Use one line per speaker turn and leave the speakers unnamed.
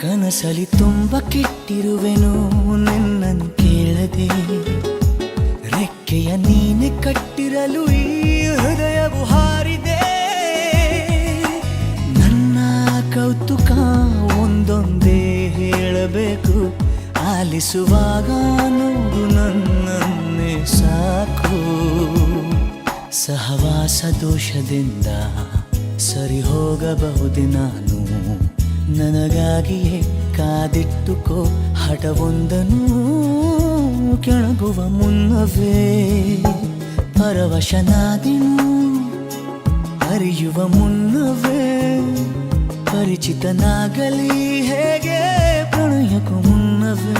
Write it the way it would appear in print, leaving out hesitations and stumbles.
ಕನಸಲಿ ತುಂಬ ಕೆಟ್ಟಿರುವೆನು ನಿನ್ನನ್ನು ಕೇಳದೆ, ರೆಕ್ಕೆಯ ನೀನೆ ಕಟ್ಟಿರಲು ಈ ಹೃದಯವು ಹಾರಿದೆ. ನನ್ನ ಕೌತುಕ ಒಂದೊಂದೇ ಹೇಳಬೇಕು, ಆಲಿಸುವಾಗ ನೋಡು ನನ್ನನ್ನೇ ಸಾಕು. ಸಹವಾಸ ದೋಷದಿಂದ ಸರಿ ಹೋಗಬಹುದೇ ನಾನು, ನನಗಾಗಿಯೇ ಕಾದಿಟ್ಟುಕೋ ಹಠವೊಂದನು. ಕೆಳಗುವ ಮುನ್ನವೇ ಪರವಶನಾದೆನು, ಅರಿಯುವ ಮುನ್ನವೇ ಪರಿಚಿತನಾಗಲಿ ಹೇಗೆ ಪ್ರಣಯಕ್ಕೂ ಮುನ್ನವೇ.